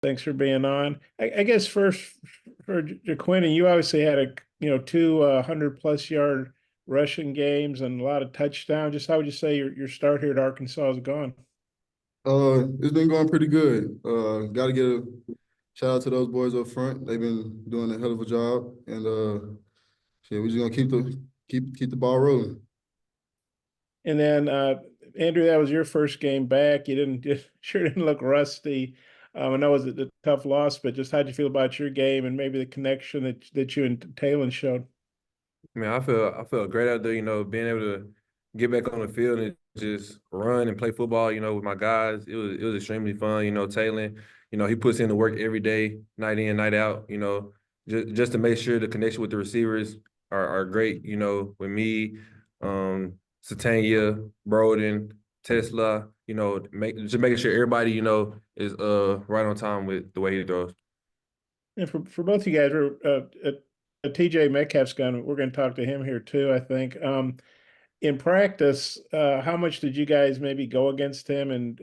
Thanks for being on. I guess first for JaQuinn, you obviously had two 100+ yard rushing games and a lot of touchdowns. Just how would you say your start here at Arkansas has gone? It's been going pretty good. Got to get a shout out to those boys up front. They've been doing a hell of a job, and yeah, we're just gonna keep the ball rolling. And then Andrew, that was your first game back. You sure didn't look rusty. I know it was a tough loss, but just how'd you feel about your game and maybe the connection that you and Talon showed? I felt great out there, being able to get back on the field and just run and play football, with my guys. It was extremely fun. Taylor, he puts in the work every day, night in, night out, just to make sure the connection with the receivers are great, with me, Satania, Broden, Tesla, just making sure everybody, is right on time with the way he throws. And for both you guys, TJ Metcalf's gone. We're going to talk to him here too, I think. In practice, how much did you guys maybe go against him?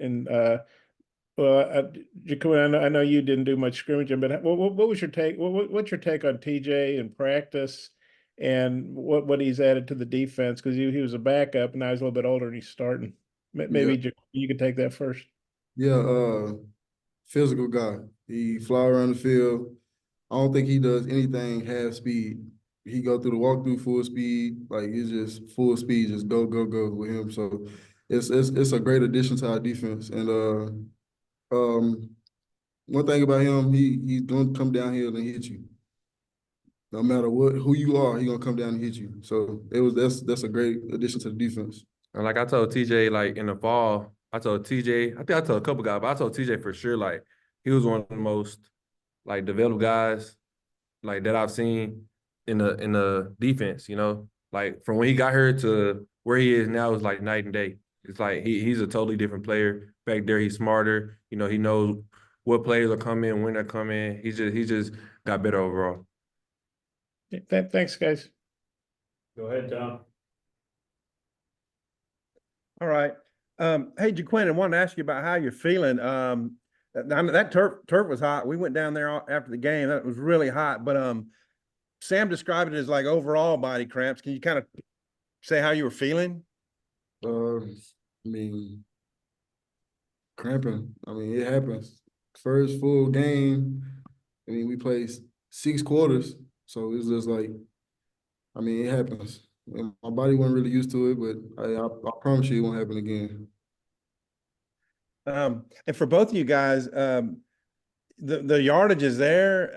Well, Jacob, I know you didn't do much scrimmaging, but what was your take? What's your take on TJ in practice and what he's added to the defense? Because he was a backup and now he's a little bit older and he's starting. Yeah, Maybe you could take that first. yeah. Physical guy. He fly around the field. I don't think he does anything half speed. He go through the walkthrough full speed, like it's just full speed, just go go go with him. So it's a great addition to our defense. And one thing about him, he's gonna come down here and hit you. No matter who you are, he gonna come down and hit you. So that's a great addition to the defense. And like I told TJ, like in the fall, I told TJ, I think I told a couple guys, but I told TJ for sure, like he was one of the most like developed guys like that I've seen in the defense, Like from when he got here to where he is now is like night and day. It's like he's a totally different player. Back there, he's smarter. He knows what players are coming, when they're coming. He just got better overall. Thanks, guys. Go ahead, Tom. All right. Hey, Jaquin, I wanted to ask you about how you're feeling. I mean, that turf was hot. We went down there after the game. That was really hot. But Sam described it as like overall body cramps. Can you kind of say how you were feeling? I mean, cramping. I mean, it happens. First full game. I mean, we played 6 quarters, so it's just like, I mean, it happens. And my body wasn't really used to it, but I promise you, it won't happen again. And for both of you guys, the yardage is there,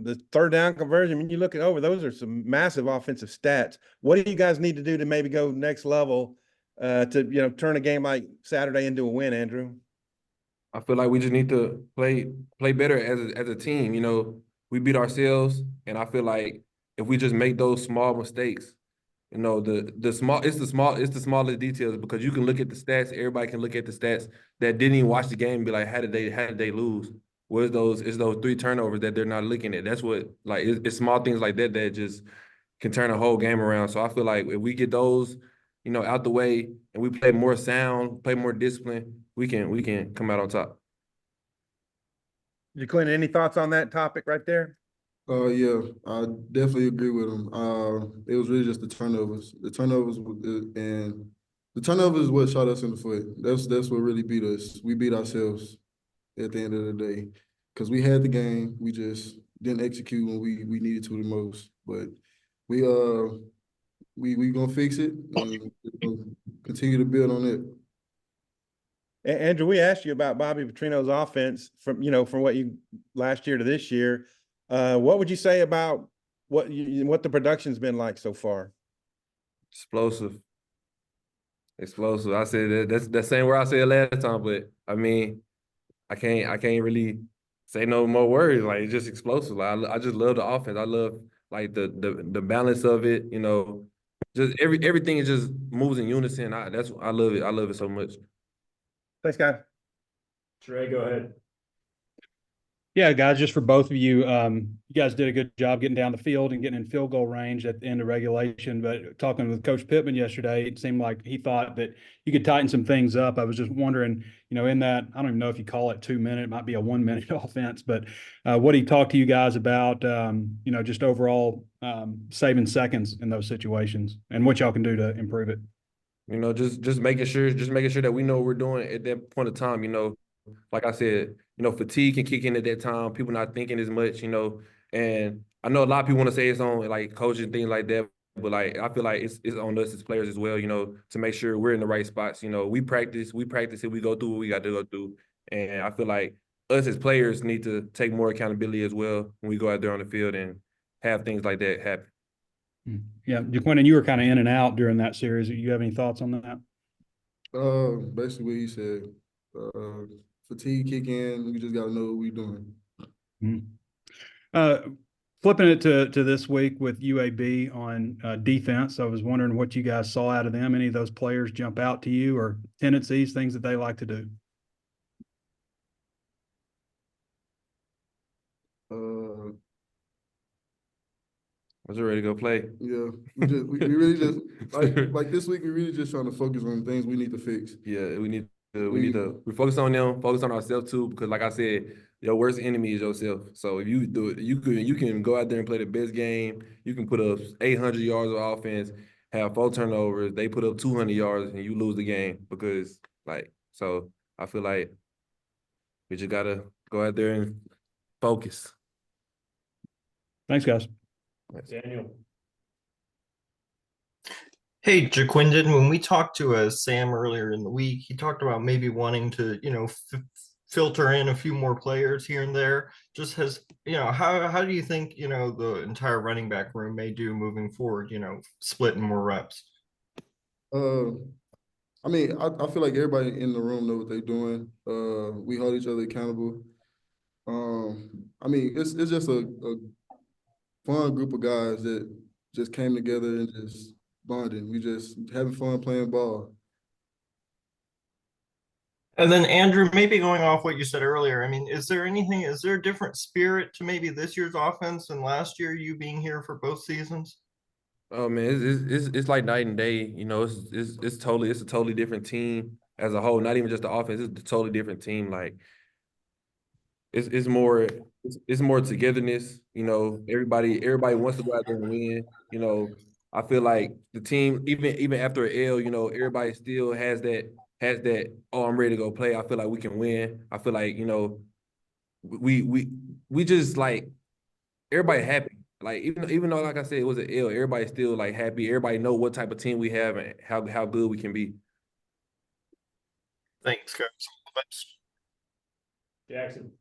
the third down conversion. When you look it over, those are some massive offensive stats. What do you guys need to do to maybe go next level to turn a game like Saturday into a win, Andrew? I feel like we just need to play better as a team. We beat ourselves, and I feel like if we just make those small mistakes, the small it's the smallest details because you can look at the stats. Everybody can look at the stats that didn't even watch the game and be like, how did they lose? It's those 3 turnovers that they're not looking at. That's what like it's small things like that that just can turn a whole game around. So I feel like if we get those, out the way and we play more sound, play more discipline, we can come out on top. Jaquin, any thoughts on that topic right there? Yeah, I definitely agree with him. It was really just the turnovers. And the turnovers is what shot us in the foot. That's what really beat us. We beat ourselves at the end of the day because we had the game. We just didn't execute when we needed to the most. But we we gonna fix it and continue to build on it. Andrew, we asked you about Bobby Petrino's offense from what you last year to this year. What would you say about what the production's been like so far? Explosive. Explosive. I said that's the same word I said last time, but I mean, I can't really say no more words. Like it's just explosive. Like, I just love the offense. I love like the balance of it. Just everything is just moves in unison. I love it. I love it so much. Thanks, guys. Trey, go ahead. Yeah, guys, just for both of you, you guys did a good job getting down the field and getting in field goal range at the end of regulation. But talking with Coach Pittman yesterday, it seemed like he thought that you could tighten some things up. I was just wondering, in that, I don't even know if you call it 2 minute, it might be a 1 minute offense, but what he talked to you guys about, just overall saving seconds in those situations and what y'all can do to improve it. Just making sure that we know what we're doing at that point of time. Like I said, fatigue can kick in at that time. People not thinking as much, and I know a lot of people want to say it's on like coaching and things like that, but like I feel like it's on us as players as well, to make sure we're in the right spots. We practice it, we go through what we got to go through, and I feel like us as players need to take more accountability as well when we go out there on the field and have things like that happen. Yeah, Jaquindon, you were kind of in and out during that series. You have any thoughts on that? Basically what he said. Fatigue kick in. We just gotta know what we're doing. Flipping it to this week with UAB on defense, I was wondering what you guys saw out of them. Any of those players jump out to you, or tendencies, things that they like to do? Was ready to go play? Yeah, we really just like this week. We really just trying to focus on things we need to fix. Yeah, we focus on them, focus on ourselves too, because like I said, your worst enemy is yourself. So if you do it, you can go out there and play the best game. You can put up 800 yards of offense, have 4 turnovers. They put up 200 yards, and you lose the game because so I feel like we just gotta go out there and focus. Thanks, guys. Daniel. Hey, Jaquindon, when we talked to Sam earlier in the week, he talked about maybe wanting to, filter in a few more players here and there. Just how do you think, the entire running back room may do moving forward, splitting more reps? I mean, I feel like everybody in the room know what they're doing. We hold each other accountable. I mean, it's just a fun group of guys that just came together and just bonding. We just having fun playing ball. And then Andrew, maybe going off what you said earlier, I mean, is there a different spirit to maybe this year's offense than last year, you being here for both seasons? Oh man, it's like night and day. It's a totally different team as a whole. Not even just the offense. It's a totally different team. Like it's more togetherness. Everybody wants to go out there and win. I feel like the team, even after an L, everybody still has that. Oh, I'm ready to go play. I feel like we can win. I feel like we just like everybody happy. Like even though like I said it was an L, everybody's still like happy. Everybody know what type of team we have and how good we can be. Thanks, guys. Jackson.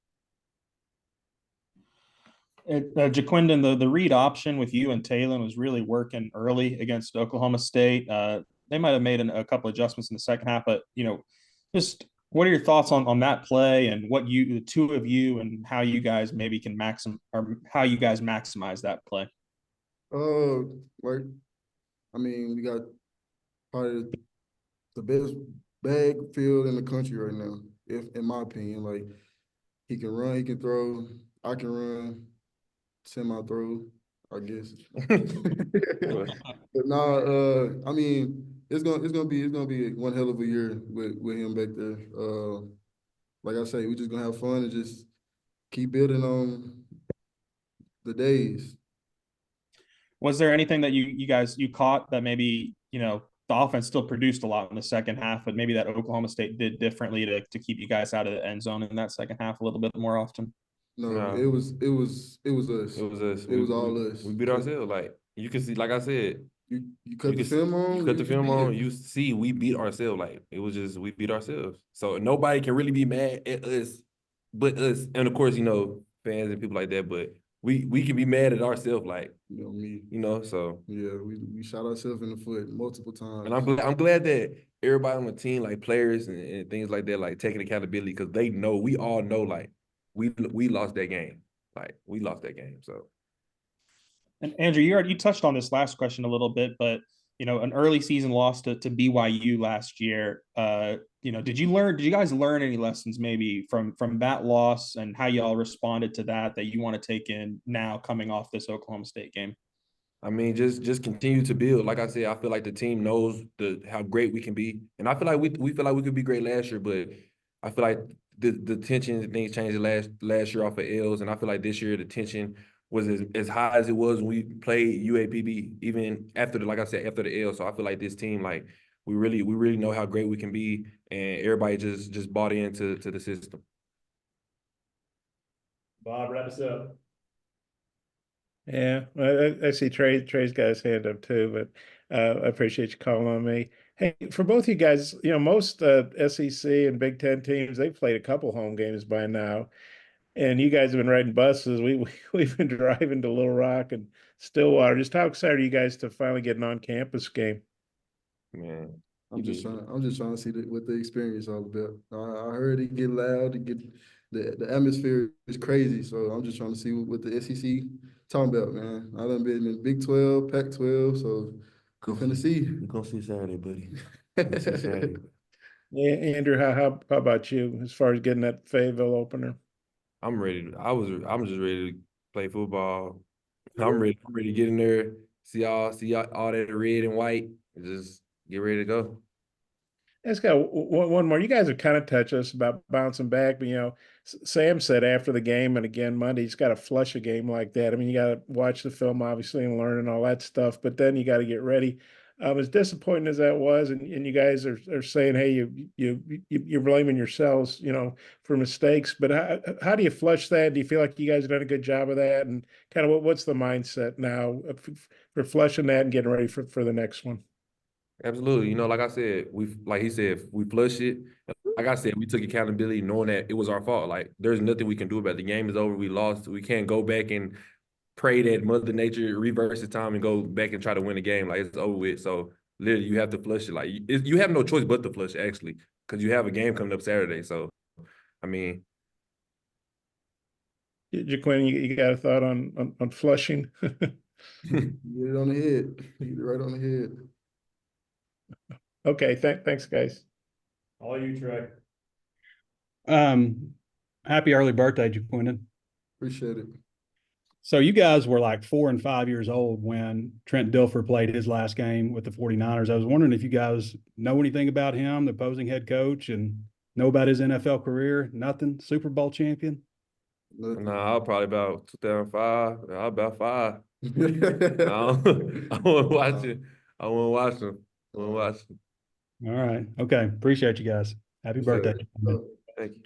Jaquindon, the read option with you and Talon was really working early against Oklahoma State. They might have made a couple adjustments in the second half, but just what are your thoughts on that play and what the two of you and how you guys maybe can maximize that play? Like, I mean, we got probably the best backfield in the country right now, if in my opinion. Like, he can run, he can throw, I can run, semi-throw, I guess. But nah, I mean, it's gonna be one hell of a year with him back there. Like I say, we just gonna have fun and just keep building on the days. Was there anything that you guys caught that maybe the offense still produced a lot in the second half, but maybe that Oklahoma State did differently to keep you guys out of the end zone in that second half a little bit more often? No, it was us. It was us. It was all us. We beat ourselves. Like you can see, like I said, you cut the film on. You cut the film on. You see, we beat ourselves. Like it was just we beat ourselves. So nobody can really be mad at us, but us. And of course, fans and people like that. But we can be mad at ourselves. Like me. So yeah, we shot ourselves in the foot multiple times. And I'm glad that everybody on the team, like players and things like that, like taking accountability because they know we all know like we lost that game. Like we lost that game. So. And Andrew, you touched on this last question a little bit, but an early season loss to BYU last year. Did you guys learn any lessons maybe from that loss and how y'all responded to that you want to take in now coming off this Oklahoma State game? I mean, just continue to build. Like I said, I feel like the team knows how great we can be, and I feel like we feel like we could be great last year, but I feel like the tension and things changed last year off of L's, and I feel like this year the tension was as high as it was when we played UAB, even after like I said, after the L. So I feel like this team, like we really know how great we can be, and everybody just bought into the system. Bob, wrap us up. Yeah, I see Trey's got his hand up too, but I appreciate you calling on me. Hey, for both you guys, most SEC and Big Ten teams, they've played a couple home games by now, and you guys have been riding buses. We've been driving to Little Rock and Stillwater. Just how excited are you guys to finally get an on-campus game? Man, I'm just trying to see what the experience all about. I heard it get loud, the atmosphere is crazy. So I'm just trying to see what the SEC talking about, man. I done been in Big 12, Pac-12, so we're gonna see. We're gonna see Saturday, buddy. Gonna see Saturday. Yeah, Andrew, how about you as far as getting that Fayetteville opener? I'm ready. I'm just ready to play football. I'm ready to get in there, see all that red and white, and just get ready to go. Let's go one more. You guys have kind of touched us about bouncing back, but Sam said after the game and again Monday, he's got to flush a game like that. I mean, you got to watch the film obviously and learn and all that stuff, but then you got to get ready. As disappointing as that was, and you guys are saying, hey, you're blaming yourselves, for mistakes. But how do you flush that? Do you feel like you guys have done a good job of that? And kind of what's the mindset now for flushing that and getting ready for the next one? Absolutely. Like I said, like he said, we flushed it. Like I said, we took accountability knowing that it was our fault. Like there's nothing we can do about it. The game is over. We lost. We can't go back and pray that Mother Nature reverses time and go back and try to win the game. Like it's over with. So literally you have to flush it. Like you have no choice but to flush actually, because you have a game coming up Saturday. So, I mean. Jaquin, you got a thought on flushing? Get it on the head. Get it right on the head. Okay, thanks, guys. All you, Trey. Happy early birthday, Jaquin. Appreciate it. So you guys were like 4 and 5 years old when Trent Dilfer played his last game with the 49ers. I was wondering if you guys know anything about him, the opposing head coach, and know about his NFL career. Nothing? Super Bowl champion? Nah, I was probably about 2005. I was about 5. I wasn't watching. I wasn't watching. All right. Okay. Appreciate you guys. Happy birthday. Thank you.